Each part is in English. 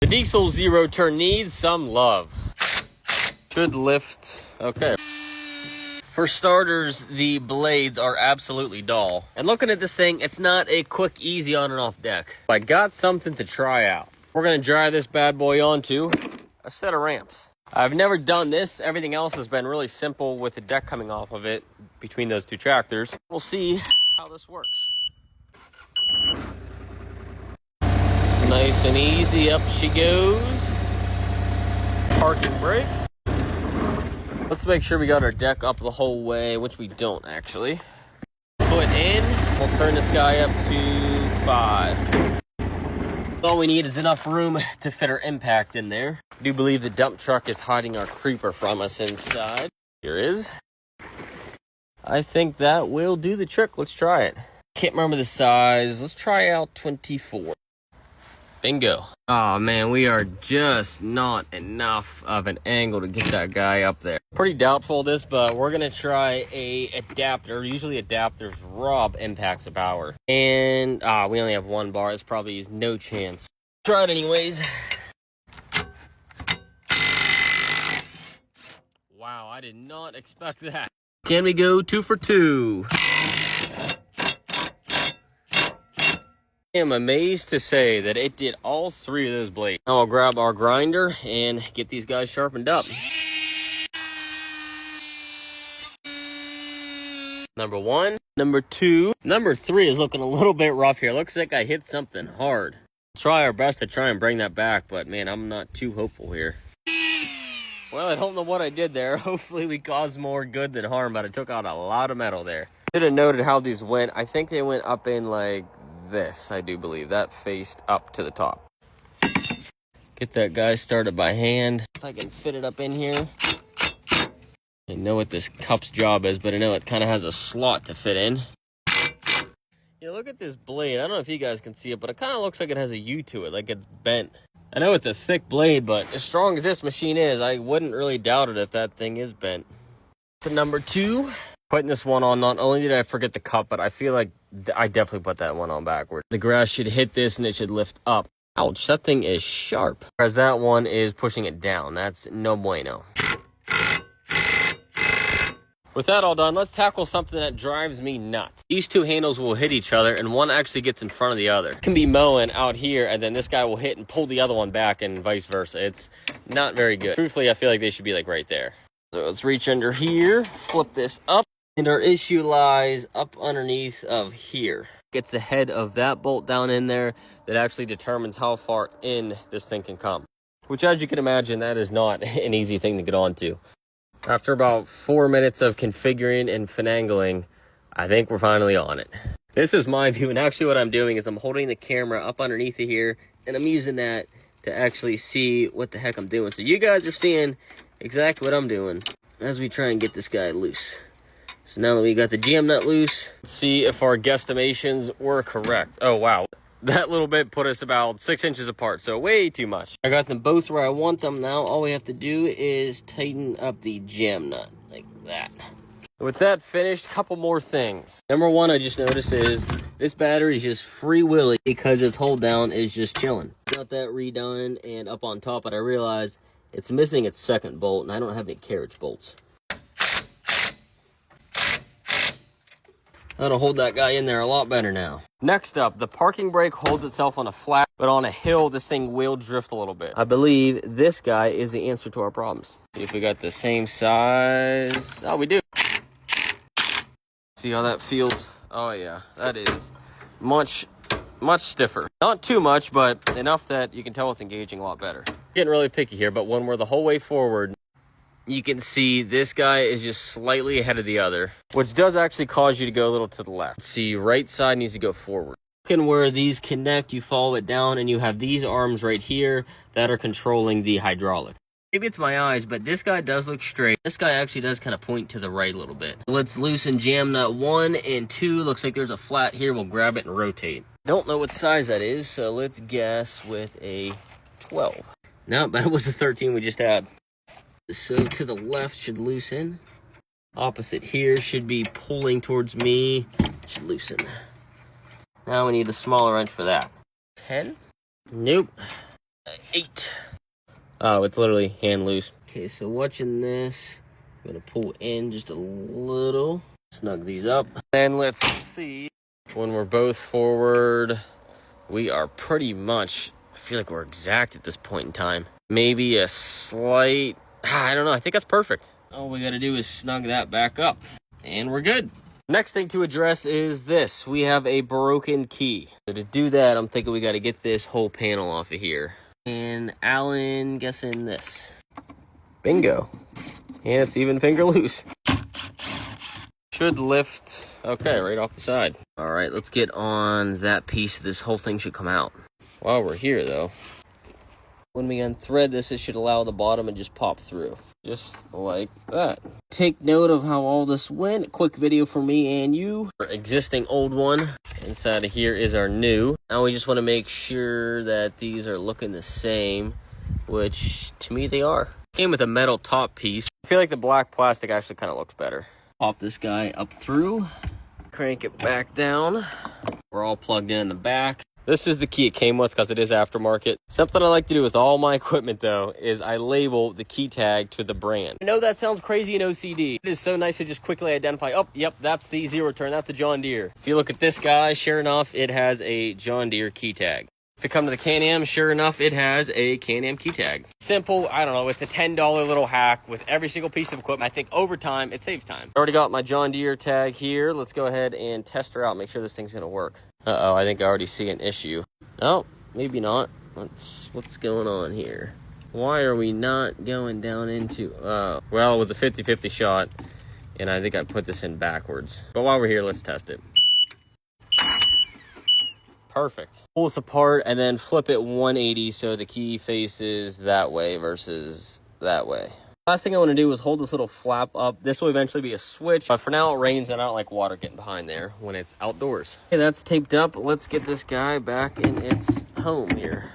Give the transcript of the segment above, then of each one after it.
The Diesel Zero Turn needs some love. Should lift. Okay. For starters, the blades are absolutely dull. And looking at this thing, it's not a quick, easy on and off deck. I got something to try out. We're gonna drive this bad boy onto a set of ramps. I've never done this. Everything else has been really simple with the deck coming off of it between those two tractors. We'll see how this works. Nice and easy, up she goes. Parking brake. Let's make sure we got our deck up the whole way, which we don't actually. Foot in, we'll turn this guy up to 5. All we need is enough room to fit our impact in there. I do believe the dump truck is hiding our creeper from us inside. Here is. I think that will do the trick. Let's try it. Can't remember the size. Let's try out 24. Bingo. Oh man, we are just not enough of an angle to get that guy up there. Pretty doubtful this, but we're gonna try a adapter. Usually adapters rob impacts of power. And we only have 1 bar. It's probably no chance. Try it anyways. Wow, I did not expect that. Can we go 2 for 2? I am amazed to say that it did all 3 of those blades. Now I'll grab our grinder and get these guys sharpened up. Number 1, number 2, number 3 is looking a little bit rough here. Looks like I hit something hard. Try our best to try and bring that back, but man, I'm not too hopeful here. Well, I don't know what I did there. Hopefully we caused more good than harm, but I took out a lot of metal there. Should have noted how these went. I think they went up in like this, I do believe. That faced up to the top. Get that guy started by hand. If I can fit it up in here. I know what this cup's job is, but I know it kind of has a slot to fit in. Yeah, look at this blade. I don't know if you guys can see it, but it kind of looks like it has a U to it, like it's bent. I know it's a thick blade, but as strong as this machine is, I wouldn't really doubt it if that thing is bent. To number 2. Putting this one on, not only did I forget the cup, but I feel like I definitely put that one on backwards. The grass should hit this and it should lift up. Ouch, that thing is sharp. Whereas that one is pushing it down. That's no bueno. With that all done, let's tackle something that drives me nuts. These 2 handles will hit each other and one actually gets in front of the other. It can be mowing out here and then this guy will hit and pull the other one back and vice versa. It's not very good. Truthfully, I feel like they should be like right there. So let's reach under here, flip this up. And our issue lies up underneath of here. It's the head of that bolt down in there that actually determines how far in this thing can come. Which, as you can imagine, that is not an easy thing to get onto. After about 4 minutes of configuring and finagling, I think we're finally on it. This is my view, and actually what I'm doing is I'm holding the camera up underneath of here, and I'm using that to actually see what the heck I'm doing. So you guys are seeing exactly what I'm doing as we try and get this guy loose. So now that we got the jam nut loose, let's see if our guesstimations were correct. Oh, wow. That little bit put us about 6 inches apart, so way too much. I got them both where I want them now. All we have to do is tighten up the jam nut, like that. With that finished, a couple more things. Number 1 I just noticed is this battery is just free willy because its hold down is just chilling. Got that redone and up on top, but I realized it's missing its 2nd bolt, and I don't have any carriage bolts. That'll hold that guy in there a lot better now. Next up, the parking brake holds itself on a flat, but on a hill, this thing will drift a little bit. I believe this guy is the answer to our problems. See if we got the same size. Oh, we do. See how that feels? Oh yeah, that is much stiffer. Not too much, but enough that you can tell it's engaging a lot better. Getting really picky here, but when we're the whole way forward, you can see this guy is just slightly ahead of the other, which does actually cause you to go a little to the left. See, right side needs to go forward. Looking where these connect, you follow it down and you have these arms right here that are controlling the hydraulic. Maybe it's my eyes, but this guy does look straight. This guy actually does kind of point to the right a little bit. Let's loosen jam nut 1 and 2. Looks like there's a flat here. We'll grab it and rotate. Don't know what size that is, so let's guess with a 12. No, that was the 13 we just had. So to the left should loosen. Opposite here should be pulling towards me. Should loosen. Now we need a smaller wrench for that. 10? Nope. 8. Oh, it's literally hand loose. Okay, so watching this, I'm gonna pull in just a little, snug these up. And let's see, when we're both forward, we are pretty much, I feel like we're exact at this point in time. Maybe a slight, I don't know, I think that's perfect. All we gotta do is snug that back up, and we're good. Next thing to address is this. We have a broken key. So to do that, I'm thinking we gotta get this whole panel off of here. And Allen guessing this. Bingo. And it's even finger loose. Should lift, okay, right off the side. All right, let's get on that piece. This whole thing should come out. While we're here though, when we unthread this, it should allow the bottom to just pop through. Just like that. Take note of how all this went. Quick video for me and you. Our existing old one. Inside of here is our new. Now we just want to make sure that these are looking the same, which to me they are. Came with a metal top piece. I feel like the black plastic actually kind of looks better. Pop this guy up through. Crank it back down. We're all plugged in the back. This is the key it came with because it is aftermarket. Something I like to do with all my equipment though is I label the key tag to the brand. I know that sounds crazy in OCD. It is so nice to just quickly identify, oh, yep, that's the Zero Turn, that's the John Deere. If you look at this guy, sure enough, it has a John Deere key tag. If you come to the Can-Am, sure enough, it has a Can-Am key tag. Simple, I don't know, it's a $10 little hack with every single piece of equipment. I think over time, it saves time. Already got my John Deere tag here. Let's go ahead and test her out, make sure this thing's gonna work. Uh-oh, I think I already see an issue. Oh, maybe not. What's going on here? Why are we not going down into... well, it was a 50-50 shot, and I think I put this in backwards. But while we're here, let's test it. Perfect. Pull this apart and then flip it 180 so the key faces that way versus that way. Last thing I want to do is hold this little flap up. This will eventually be a switch, but for now it rains and I don't like water getting behind there when it's outdoors. Okay, that's taped up. Let's get this guy back in its home here.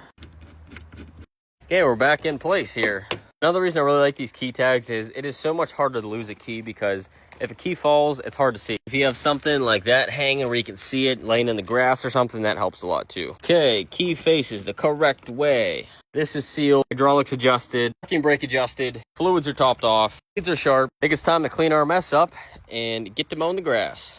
Okay, we're back in place here. Another reason I really like these key tags is it is so much harder to lose a key because if a key falls, it's hard to see. If you have something like that hanging where you can see it laying in the grass or something, that helps a lot too. Okay, key faces the correct way. This is sealed, hydraulics adjusted, parking brake adjusted, fluids are topped off, blades are sharp. I think it's time to clean our mess up and get to mowing the grass.